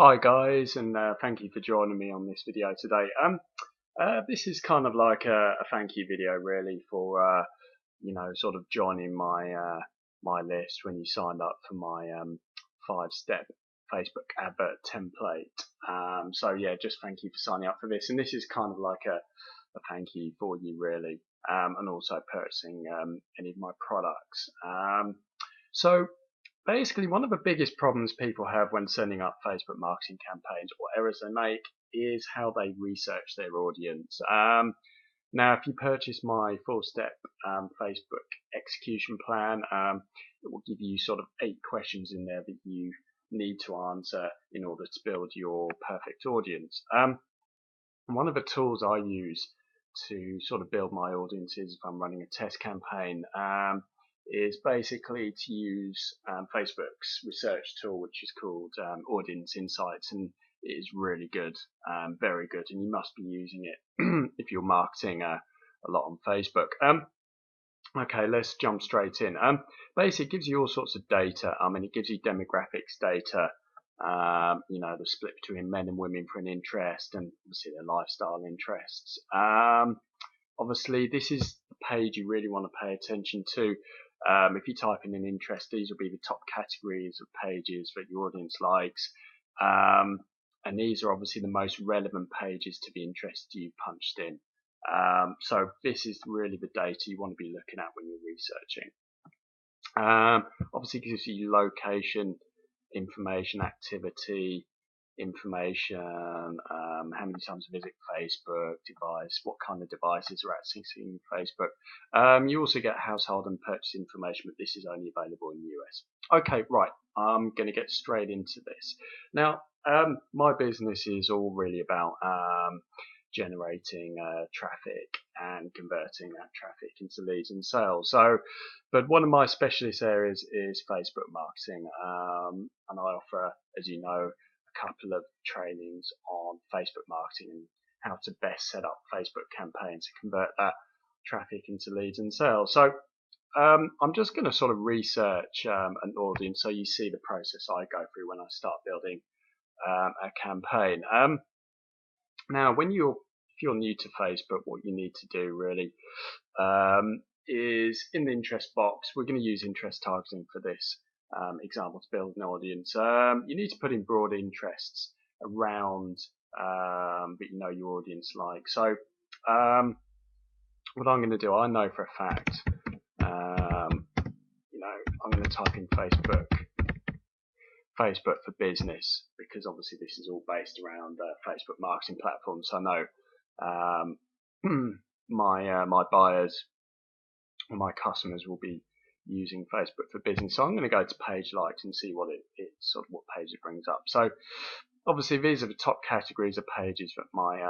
Hi guys, and thank you for joining me on this video today. This is kind of like a thank you video, really, for sort of joining my list when you signed up for my 5-step Facebook advert template. So yeah, just thank you for signing up for this, and this is kind of like a thank you for you, really, and also purchasing any of my products. So basically, one of the biggest problems people have when setting up Facebook marketing campaigns, or errors they make, is how they research their audience. Now, if you purchase my 4-step Facebook execution plan, it will give you sort of 8 questions in there that you need to answer in order to build your perfect audience. One of the tools I use to sort of build my audiences if I'm running a test campaign is basically to use Facebook's research tool, which is called Audience Insights, and it is really good, very good, and you must be using it if you're marketing a lot on Facebook. Okay, let's jump straight in. Basically, it gives you all sorts of data. It gives you demographics data, the split between men and women for an interest, and obviously their lifestyle interests. Obviously, this is the page you really want to pay attention to. If you type in an interest, these will be the top categories of pages that your audience likes. And these are obviously the most relevant pages to the interest you've punched in. So this is really the data you want to be looking at when you're researching. Obviously, it gives you location, information, activity, information, how many times you visit Facebook, device, what kind of devices are accessing Facebook. You also get household and purchase information, but this is only available in the US. Okay, right, I'm going to get straight into this. Now, my business is all really about generating traffic and converting that traffic into leads and sales. But one of my specialist areas is Facebook marketing, and I offer, as you know, a couple of trainings on Facebook marketing and how to best set up Facebook campaigns to convert that traffic into leads and sales. So I'm just going to sort of research an audience so you see the process I go through when I start building a campaign. Now, if you're new to Facebook, what you need to do really is in the interest box. We're going to use interest targeting for this example to build an audience. You need to put in broad interests around that your audience likes. So what I'm going to do, I know for a fact, I'm going to type in Facebook for business, because obviously this is all based around Facebook marketing platforms. So I know my buyers, my customers will be using Facebook for business. So I'm going to go to page likes and see what what page it brings up. So obviously these are the top categories of pages that my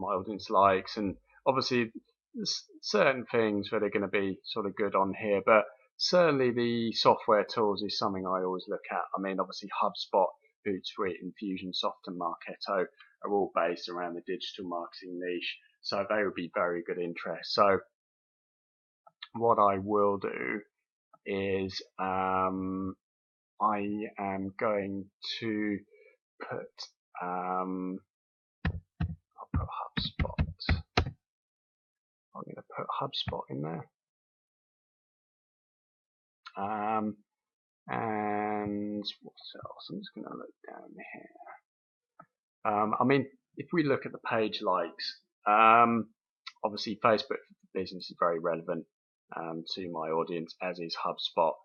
audience likes, and obviously there's certain things that are going to be sort of good on here, but certainly the software tools is something I always look at. Obviously HubSpot, Hootsuite, Infusionsoft and Marketo are all based around the digital marketing niche, so they would be very good interest. So what I will do is I am going to put I'll put HubSpot. I'm going to put HubSpot in there. And what else? I'm just going to look down here. If we look at the page likes, obviously Facebook for business is very relevant to my audience, as is HubSpot.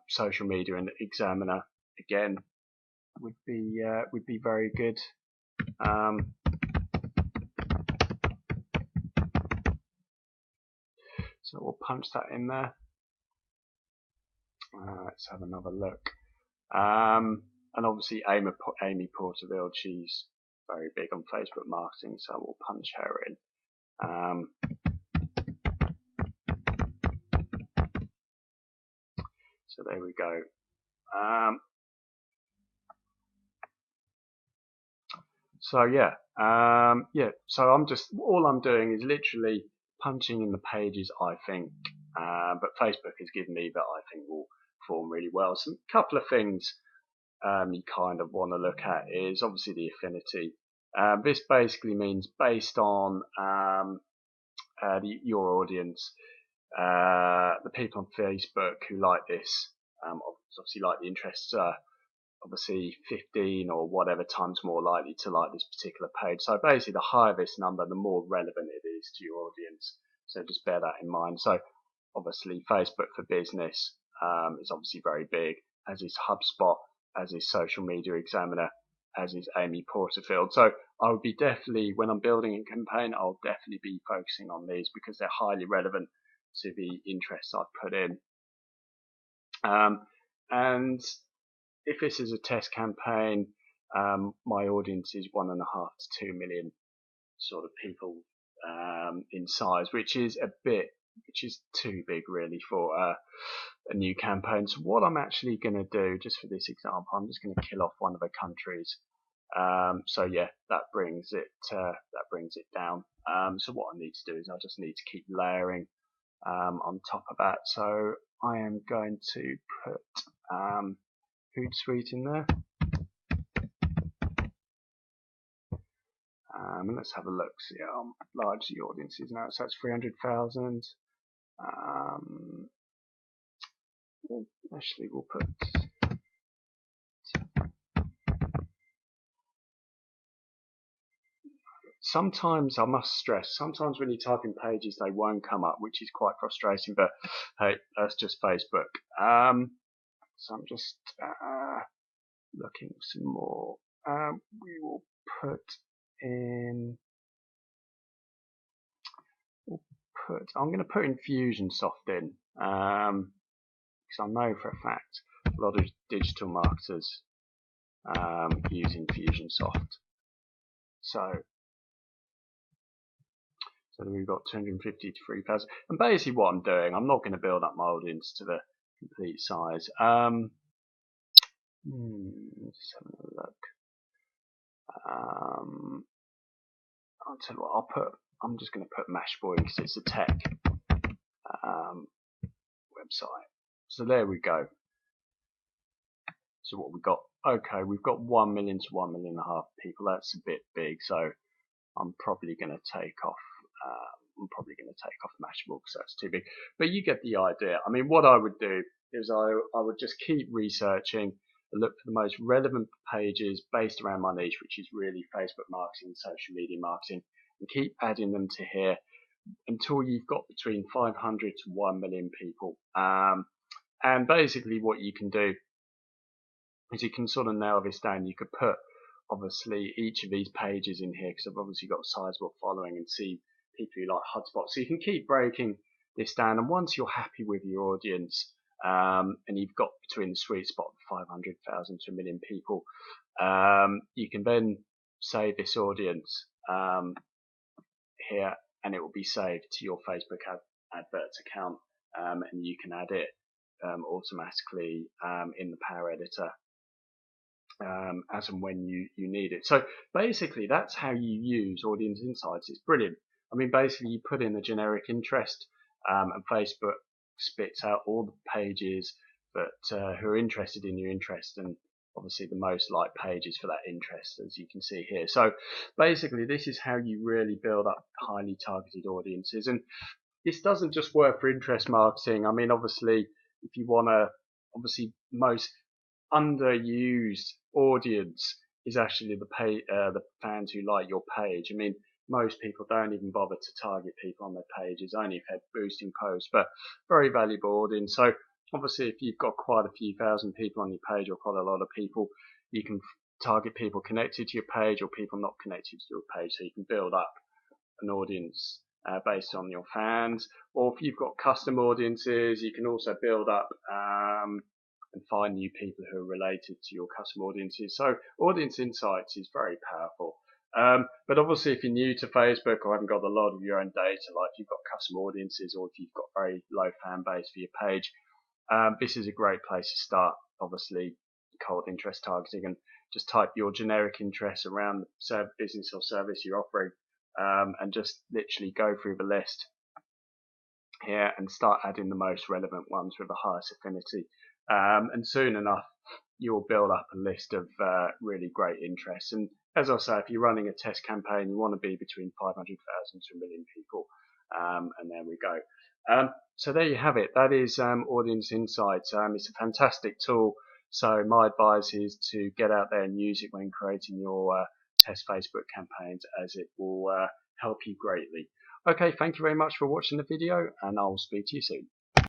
Social Media and Examiner again would be very good. So we'll punch that in there. Let's have another look. And obviously Amy Porterfield, she's very big on Facebook marketing, so we'll punch her in. So there we go. So all I'm doing is literally punching in the pages I think, but Facebook has given me that I think will perform really well. So a couple of things you kind of want to look at is obviously the affinity. This basically means based on your audience, the people on Facebook who like this, obviously like the interests are obviously 15 or whatever times more likely to like this particular page. So basically the higher this number, the more relevant it is to your audience. So just bear that in mind. So obviously Facebook for Business is obviously very big, as is HubSpot, as is Social Media Examiner, as is Amy Porterfield. So I would be definitely, when I'm building a campaign, I'll definitely be focusing on these because they're highly relevant to the interests I've put in. And if this is a test campaign, my audience is 1.5 to 2 million sort of people in size, which is too big really for a new campaign. So what I'm actually going to do, just for this example, I'm just going to kill off one of the countries. So yeah, that brings it down. So what I need to do is I just need to keep layering on top of that. So I am going to put Hootsuite in there. And let's have a look, see how large the audience is now. So that's 300,000. Actually, we'll put sometimes, I must stress, sometimes when you type in pages they won't come up, which is quite frustrating, but hey, that's just Facebook. So I'm just looking some more. We will put in, I'm going to put Infusionsoft in, because I know for a fact a lot of digital marketers use Infusionsoft. So we've got 250 to 3,000. And basically what I'm doing, I'm not going to build up my audience to the complete size. Just having a look. I'll tell you what, I'm just going to put Mashboard because it's a tech website. So there we go. So what we got? Okay, we've got 1 million to 1.5 million people. That's a bit big, so I'm probably going to take off. Mashable because that's too big. But you get the idea. I mean, what I would do is I would just keep researching, look for the most relevant pages based around my niche, which is really Facebook marketing, social media marketing, and keep adding them to here until you've got between 500 to 1 million people. And basically what you can do is you can sort of nail this down. You could put obviously each of these pages in here because I've obviously got a sizable following and see people who like HubSpot. So you can keep breaking this down, and once you're happy with your audience and you've got between the sweet spot of 500,000 to 1 million people, you can then save this audience here, and it will be saved to your Facebook adverts account, and you can add it automatically in the Power Editor as and when you need it. So basically that's how you use Audience Insights. It's brilliant. I mean, basically you put in a generic interest and Facebook spits out all the pages that who are interested in your interest, and obviously the most liked pages for that interest, as you can see here. So basically this is how you really build up highly targeted audiences. And this doesn't just work for interest marketing. I mean, obviously if you want to, obviously most underused audience is actually the fans who like your page. I mean, most people don't even bother to target people on their pages, only if they're boosting posts, but very valuable audience. So obviously if you've got quite a few thousand people on your page, or quite a lot of people, you can target people connected to your page or people not connected to your page, so you can build up an audience based on your fans. Or if you've got custom audiences, you can also build up and find new people who are related to your custom audiences. So Audience Insights is very powerful. But obviously if you're new to Facebook or haven't got a lot of your own data, like if you've got custom audiences or if you've got very low fan base for your page, this is a great place to start. Obviously cold interest targeting, and just type your generic interests around the business or service you're offering, and just literally go through the list here and start adding the most relevant ones with the highest affinity. And soon enough you'll build up a list of really great interests. And as I say, if you're running a test campaign, you want to be between 500,000 to 1 million people. And there we go. So there you have it. That is Audience Insights. It's a fantastic tool. So my advice is to get out there and use it when creating your test Facebook campaigns, as it will help you greatly. Okay, thank you very much for watching the video, and I will speak to you soon.